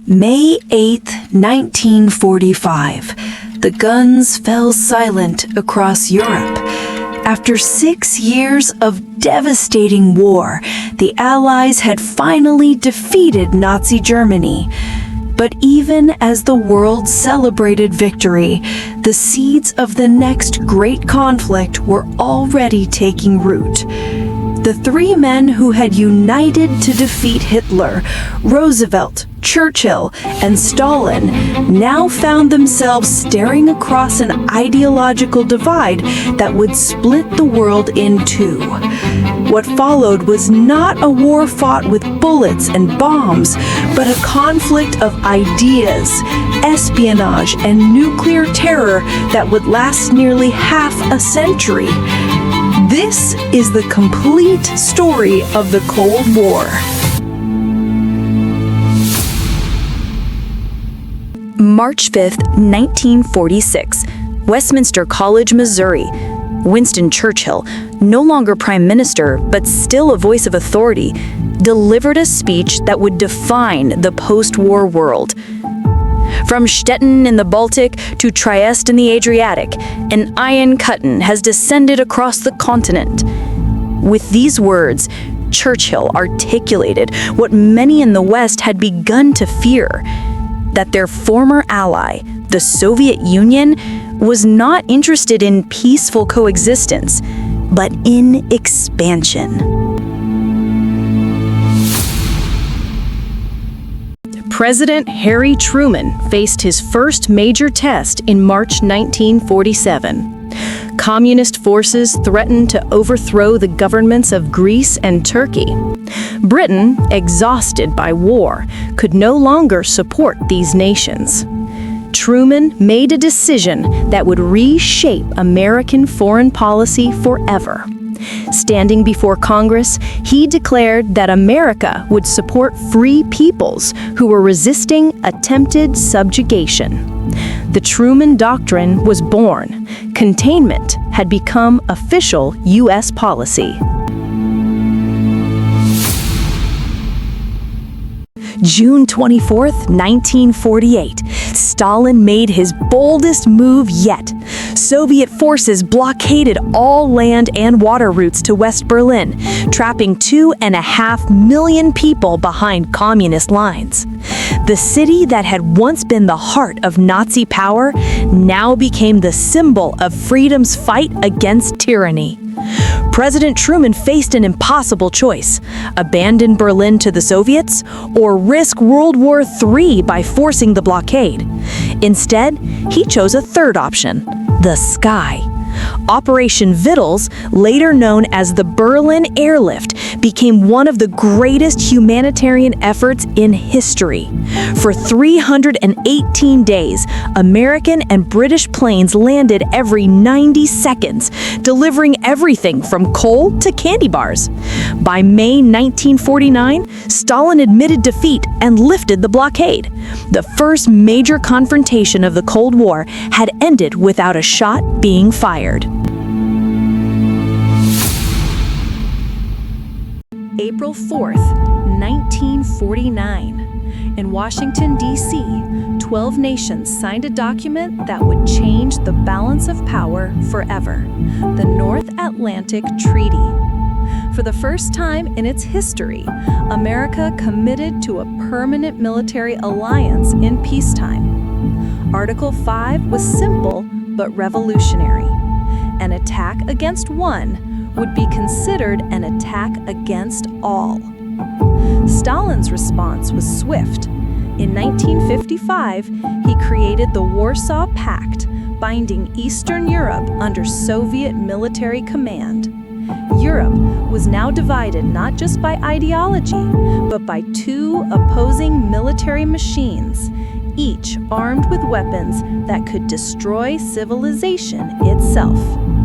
May 8, 1945. The guns fell silent across Europe. After 6 years of devastating war, the Allies had finally defeated Nazi Germany. But even as the world celebrated victory, the seeds of the next great conflict were already taking root. The three men who had united to defeat Hitler, Roosevelt, Churchill, and Stalin, now found themselves staring across an ideological divide that would split the world in two. What followed was not a war fought with bullets and bombs, but a conflict of ideas, espionage, and nuclear terror that would last nearly half a century. This is the complete story of the Cold War. March 5th, 1946, Westminster College, Missouri. Winston Churchill, no longer Prime Minister, but still a voice of authority, delivered a speech that would define the post-war world. From Stettin in the Baltic to Trieste in the Adriatic, an iron curtain has descended across the continent. With these words, Churchill articulated what many in the West had begun to fear, that their former ally, the Soviet Union, was not interested in peaceful coexistence, but in expansion. President Harry Truman faced his first major test in March 1947. Communist forces threatened to overthrow the governments of Greece and Turkey. Britain, exhausted by war, could no longer support these nations. Truman made a decision that would reshape American foreign policy forever. Standing before Congress, he declared that America would support free peoples who were resisting attempted subjugation. The Truman Doctrine was born. Containment had become official U.S. policy. June 24th, 1948, Stalin made his boldest move yet. Soviet forces blockaded all land and water routes to West Berlin, trapping 2.5 million people behind communist lines. The city that had once been the heart of Nazi power now became the symbol of freedom's fight against tyranny. President Truman faced an impossible choice: abandon Berlin to the Soviets or risk World War III by forcing the blockade. Instead, he chose a third option: the sky. Operation Vittles, later known as the Berlin Airlift, became one of the greatest humanitarian efforts in history. For 318 days, American and British planes landed every 90 seconds, delivering everything from coal to candy bars. By May 1949, Stalin admitted defeat and lifted the blockade. The first major confrontation of the Cold War had ended without a shot being fired. April 4th, 1949. In Washington, D.C., 12 nations signed a document that would change the balance of power forever: the North Atlantic Treaty. For the first time in its history, America committed to a permanent military alliance in peacetime. Article 5 was simple but revolutionary. An attack against one would be considered an attack against all. Stalin's response was swift. In 1955, he created the Warsaw Pact, binding Eastern Europe under Soviet military command. Europe was now divided not just by ideology, but by two opposing military machines, each armed with weapons that could destroy civilization itself.